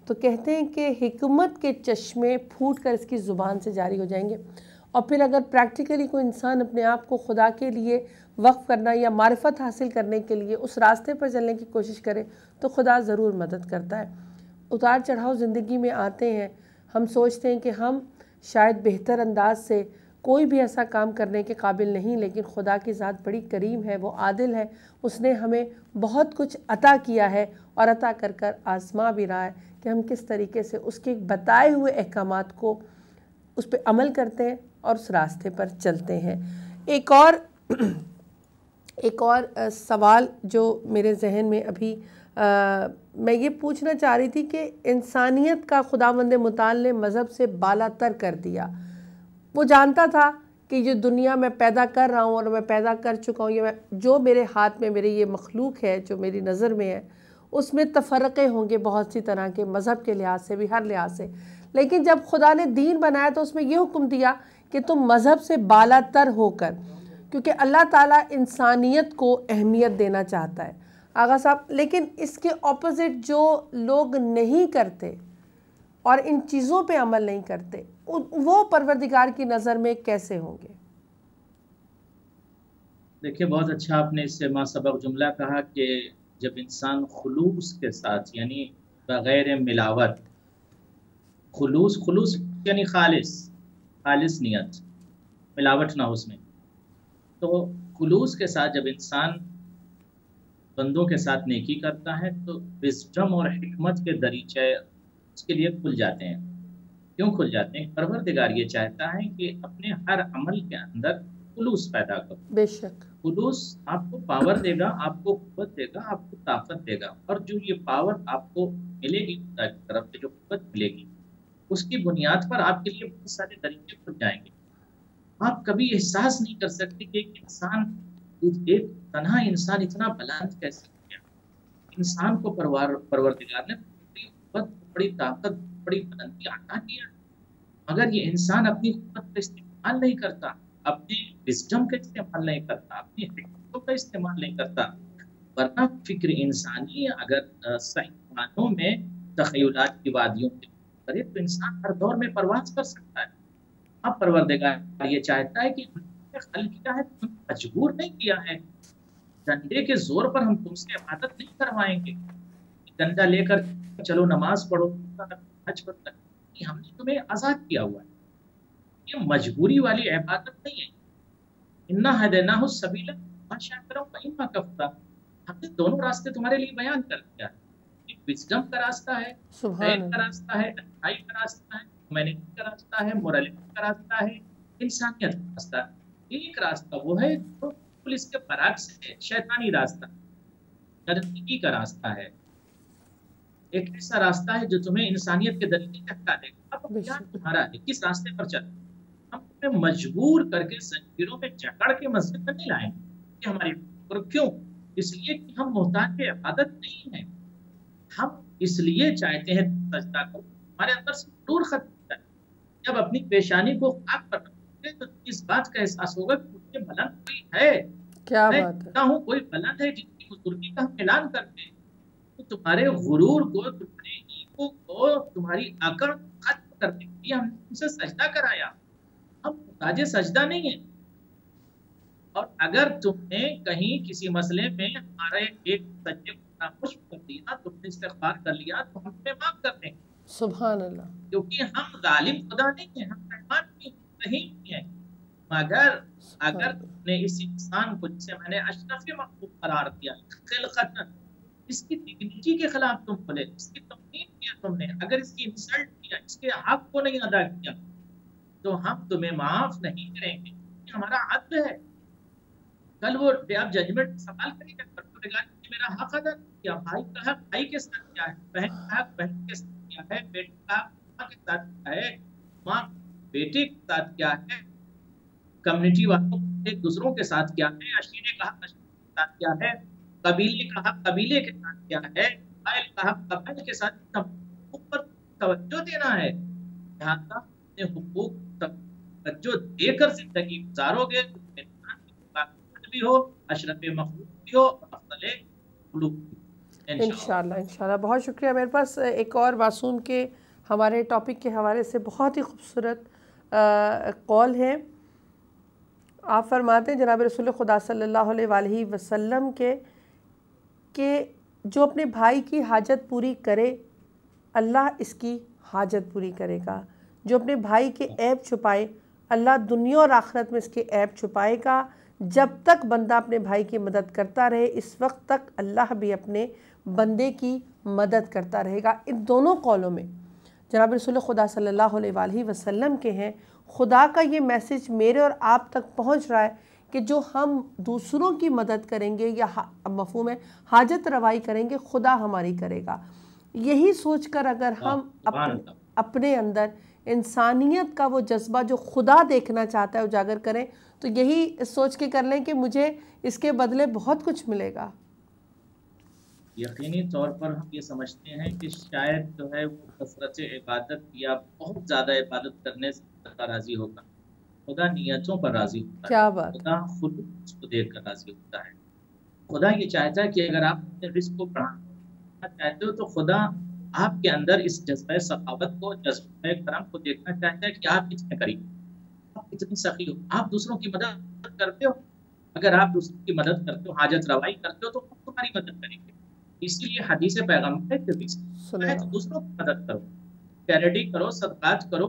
S1: تو کہتے ہیں کہ حکمت کے چشمے پھوٹ کر اس کی زبان سے جاری ہو جائیں گے۔ اور پھر اگر پریکٹیکلی کوئی انسان اپنے آپ کو خدا کے لیے وقف کرنا یا معرفت حاصل کرنے کے لیے اس راستے پر چلنے کی کوشش کرے تو خدا ضرور مدد کرتا ہے۔ اتار چڑھاؤ زندگی میں آتے ہیں، ہم سوچتے ہیں کہ ہم شاید بہتر انداز سے کوئی بھی ایسا کام کرنے کے قابل نہیں، لیکن خدا کی ذات بڑی کریم ہے، وہ عادل ہے، اس نے ہمیں بہت کچھ عطا کیا ہے اور عطا کر کر آزما بھی رہا ہے کہ ہم کس طریقے سے اس کے بتائے ہوئے احکامات کو اس پہ عمل کرتے ہیں اور اس راستے پر چلتے ہیں۔ ایک اور سوال جو میرے ذہن میں ابھی میں یہ پوچھنا چاہ رہی تھی کہ انسانیت کا خداوند متعال نے مذہب سے بالا تر کر دیا۔ وہ جانتا تھا کہ یہ دنیا میں پیدا کر رہا ہوں اور میں پیدا کر چکا ہوں، یہ جو میرے ہاتھ میں میرے یہ مخلوق ہے جو میری نظر میں ہے، اس میں تفرقے ہوں گے بہت سی طرح کے، مذہب کے لحاظ سے بھی، ہر لحاظ سے۔ لیکن جب خدا نے دین بنایا تو اس میں یہ حکم دیا کہ تم مذہب سے بالا تر ہو کر، کیونکہ اللہ تعالیٰ انسانیت کو اہمیت دینا چاہتا ہے آغا صاحب۔ لیکن اس کے اپوزٹ جو لوگ نہیں کرتے اور ان چیزوں پہ عمل نہیں کرتے، وہ پروردگار کی نظر میں کیسے ہوں گے؟
S4: دیکھیں، بہت اچھا آپ نے اس سے ما سبق جملہ کہا کہ جب انسان خلوص کے ساتھ، یعنی بغیر ملاوٹ، خلوص یعنی خالص نیت، ملاوٹ نہ ہو اس میں. تو خلوص کے ساتھ جب انسان بندوں کے ساتھ نیکی کرتا ہے تو وزڈم اور حکمت کے دریچے اس کے لیے کھل جاتے ہیں. کیوں کھل جاتے ہیں؟ پروردگار یہ چاہتا ہے کہ اپنے ہر عمل کے اندر خلوص پیدا کرو.
S1: بے شک
S4: خلوص آپ کو پاور دے گا، آپ کو قوت دے گا، آپ کو طاقت دے گا. اور جو یہ پاور آپ کو ملے گی خدا کی طرف سے، جو قوت ملے گی، اس کی بنیاد پر آپ کے لیے بہت سارے طریقے کھل جائیں گے. آپ کبھی احساس نہیں کر سکتے کہ ایک تنہا انسان اتنا بلند کیسے ہو گیا. انسان کو پروردگار نے بڑی قوت، بڑی طاقت، بڑی بلندی عطا کیا، مگر یہ انسان اپنی قوت کا استعمال نہیں کرتا، اپنے وزڈم کا استعمال نہیں کرتا، اپنی حکمتوں کا استعمال نہیں کرتا. ورنہ فکر انسانی اگر صحیح معنوں میں تخیلات کی وادیوں میں کرے تو انسان ہر دور میں پرواز کر سکتا ہے. اب پروردگار یہ چاہتا ہے کہ خلق کیا ہے، تم مجبور نہیں کیا ہے. ڈنڈے کے زور پر ہم تم سے عبادت نہیں کروائیں گے. ڈنڈا لے کر چلو نماز پڑھو، حج پر تک. ہم نے تمہیں آزاد کیا ہوا ہے. یہ مجبوری والی عبادت نہیں ہے. انا ہدیناہ السبیل اما شاکرا و اما کفورا. ہم نے دونوں راستے تمہارے لیے بیان کر دیا ہے. ایک وزڈم کا راستہ ہے، خیر کا راستہ ہے، اچھائی کا راستہ ہے، ہیومینٹی کا راستہ ہے، مورالٹی کا راستہ ہے، انسانیت کا راستہ ہے. ایک راستہ وہ ہے جو اس کے برعکس ہے، شیطانی راستہ، نرمی کا راستہ ہے. ایک ایسا راستہ ہے جو تمہیں انسانیت کے دریچے سے ہٹا دے گا. اب کیا تمہارا ہے، کس راستے پر چل؟ ہم تمہیں مجبور کر کے زنجیروں میں جکڑ کے مسجد میں نہیں لائیں گے. یہ ہماری اور کیوں؟ اس لیے کہ ہم محتاج عبادت نہیں ہیں. ہم اس لیے چاہتے ہیں سجدہ کرو، ہمارے اندر سے نور ختم ہوتا ہے. جب اپنی پیشانی کو خاک پر رکھتے تو اس بات کا احساس ہوگا کہ مجھے بلند کوئی ہے.
S1: کیا
S4: میں
S1: بات ہے.
S4: کہتا ہوں کوئی بلند ہے جن کی بزرگی کا ہم اعلان کرتے ہیں. تو تمہارے غرور کو، تمہارے ایگو کو، تمہاری اکڑ ختم کرنے کے لیے ہم نے تم سے سجدہ کرایا. ہم محتاج سجدہ نہیں ہیں. اور اگر تم نے کہیں کسی مسئلے میں ہمارے ایک سجدے کو ناخوش کر دیا، تم نے استغفار کر لیا، تو ہم تمہیں معاف کر دیں گے.
S1: سبحان اللہ.
S4: کیونکہ ہم ظالم خدا نہیں ہیں، ہم رحمان نہیں ہیں. مگر اگر تم نے اس انسان کو، جسے میں نے اشرف مخلوق قرار دیا، خلقتاً اس کی ڈگنیٹی کے خلاف تم بولے، اس کی توہین کیا تم نے، اگر اس کی انسلٹ کیا، اس کے حق کو نہیں ادا کیا، تو ہم تمہیں معاف نہیں کریں گے. یہ ہمارا عدل ہے. کل وہ آپ ججمنٹ سوال کریں گے، پروردگار نے میرا حق ادا کیا. بھائی کا حق بھائی کے ساتھ کیا ہے، بہن کا حق بہن کے ساتھ کیا ہے، بیٹے کا حق ماں کے ساتھ کیا ہے، ماں بیٹے کے ساتھ کیا ہے، کمیونٹی والوں ایک دوسروں کے ساتھ کیا ہے، عشیرے کا حق عشیرے کے ساتھ کیا ہے، قبیلے کا حق قبیلے کے ساتھ کیا ہے، قائل کا حق قبائل کے ساتھ. حقوق پر توجہ دینا ہے. یہاں کا اپنے حقوق توجہ دے کر زندگی گزارو گے تو بھی ہو، اشرف مخلوق بھی ہو، افضل خلوق بھی.
S1: انشاءاللہ انشاءاللہ. بہت شکریہ. میرے پاس ایک اور معصوم کے ہمارے ٹاپک کے حوالے سے بہت ہی خوبصورت قول ہے. آپ فرماتے ہیں جناب رسول خدا صلی اللہ علیہ وآلہ وسلم کے کہ جو اپنے بھائی کی حاجت پوری کرے اللہ اس کی حاجت پوری کرے گا. جو اپنے بھائی کے عیب چھپائے اللہ دنیا اور آخرت میں اس کے عیب چھپائے گا. جب تک بندہ اپنے بھائی کی مدد کرتا رہے اس وقت تک اللہ بھی اپنے بندے کی مدد کرتا رہے گا. ان دونوں قولوں میں جناب رسول خدا صلی اللہ علیہ وآلہ وسلم کے ہیں. خدا کا یہ میسج میرے اور آپ تک پہنچ رہا ہے کہ جو ہم دوسروں کی مدد کریں گے یا مفہوم ہے حاجت روائی کریں گے، خدا ہماری کرے گا. یہی سوچ کر اگر ہم اپنے اندر انسانیت کا وہ جذبہ جو خدا دیکھنا چاہتا ہے اجاگر کریں تو یہی سوچ کے کر لیں کہ مجھے اس کے بدلے بہت کچھ ملے گا.
S4: یقینی طور پر ہم یہ سمجھتے ہیں کہ شاید جو ہے وہ کثرت عبادت یا بہت زیادہ عبادت کرنے سے راضی ہوگا. خدا نیتوں پر راضی ہوتا ہے.
S1: کیا بات.
S4: خدا خود اس کو دیکھ کر راضی ہوتا ہے. خدا یہ چاہتا ہے کہ اگر آپ اپنے رزق کو بڑھانا چاہتے ہو تو خدا آپ کے اندر اس جذبہ سخاوت کو، جذبہ کرم کو دیکھنا چاہتا ہے کہ آپ کتنے قریب، آپ کتنی سخی ہو، آپ دوسروں کی مدد کرتے ہو. اگر آپ دوسروں کی مدد کرتے ہو، حاجت روائی کرتے ہو تو ہم تمہاری مدد کریں گے. اسی لیے حدیث پیغمبر ہے کہ دوسروں کی مدد کرو، چیریٹی کرو، صدقات کرو.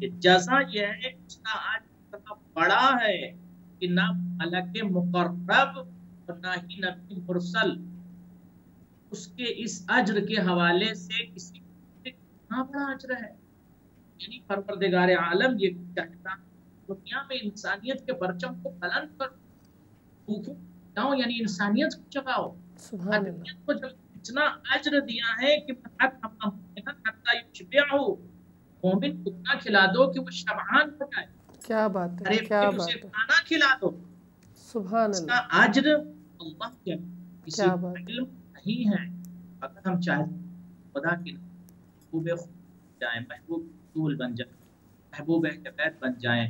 S4: کہ جزا یہ ہے اس کا آج اتنا بڑا ہے کہ نہ ملک مقرب اور نہ ہی نبی مرسل اس کے اس اجر کے حوالے سے کسی کتنا بڑا اجر ہے. یعنی پروردگار عالم یہ چاہتا دنیا میں انسانیت کے پرچم کو بلند کرو، بھوکوں جاؤ، یعنی انسانیت کو جگاؤ. آدمیت کو جو اتنا اجر دیا ہے کہ مومن کو اتنا کھلا دو کہ وہ شبعان ہو جائے.
S1: کیا بات ہے، کیا بات ہے،
S4: کھانا کھلا دو.
S1: سبحان
S4: اس کا
S1: اللہ،
S4: اجر اللہ کے کسی علم نہیں ہے. اگر ہم چاہتے خدا کی محبوب جائیں، محبوب رسول بن جائیں، محبوب اہل بیت بن جائیں،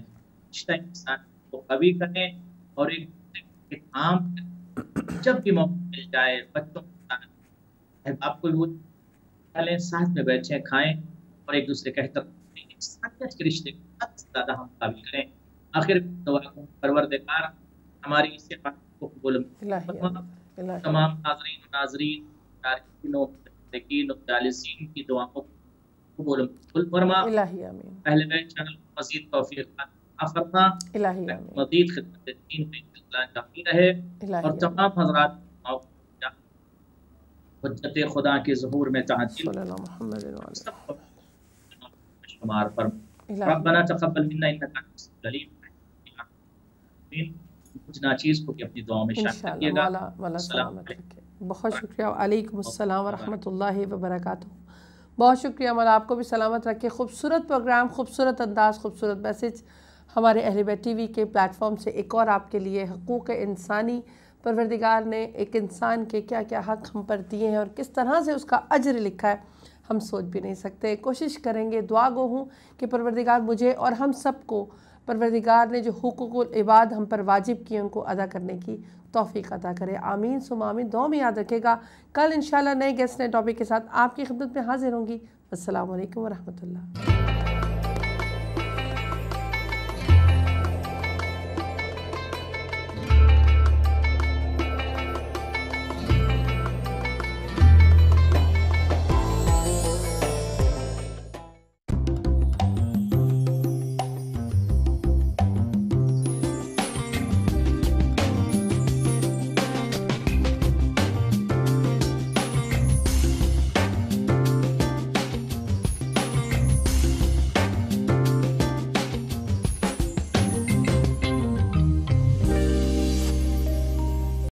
S4: رشتہ انسان کو قوی کریں اور ایک دوسرے کے کام جب بھی موقع مل جائے بچوں کے ساتھ آپ کو وہ ساتھ میں بیٹھیں کھائیں اور ایک دوسرے کا احترام کریں. انسانیت کے رشتے کو زیادہ ہم قابل کریں. آخر دعا کو پروردگار ہماری اس بات کو قبول فرما. تمام ناظرین و ناظرین تارکین و متقین و جالسین کی دعاؤں کو قبول فرما. اہل بیت چینل کو مزید توفیق عطا فرما. مزید خدمت دین میں انتظار جاری رہے اور تمام حضرات حجت خدا کے ظہور میں تعجل شمار پر. ربنا تقبل منا انک انت السميع العليم. کچھ ناچیز کو بھی اپنی دعاؤں میں شامل کیجیے گا.
S1: بہت شکریہ. وعلیکم السلام ورحمۃ اللہ وبرکاتہ. بہت شکریہ مولا، آپ کو بھی سلامت رکھے. خوبصورت پروگرام، خوبصورت انداز، خوبصورت میسج ہمارے اہل بیت ٹی وی کے پلیٹ فارم سے ایک اور آپ کے لیے. حقوق انسانی، پروردگار نے ایک انسان کے کیا کیا حق ہم پر دیے ہیں اور کس طرح سے اس کا اجر لکھا ہے ہم سوچ بھی نہیں سکتے. کوشش کریں گے، دعا گو ہوں کہ پروردگار مجھے اور ہم سب کو پروردگار نے جو حقوق العباد ہم پر واجب کیے ان کو ادا کرنے کی توفیق عطا کرے. آمین ثم آمین. دعا میں یاد رکھے گا. کل انشاءاللہ نئے گیسٹ نئے ٹاپک کے ساتھ آپ کی خدمت میں حاضر ہوں گی. السلام علیکم ورحمۃ اللہ.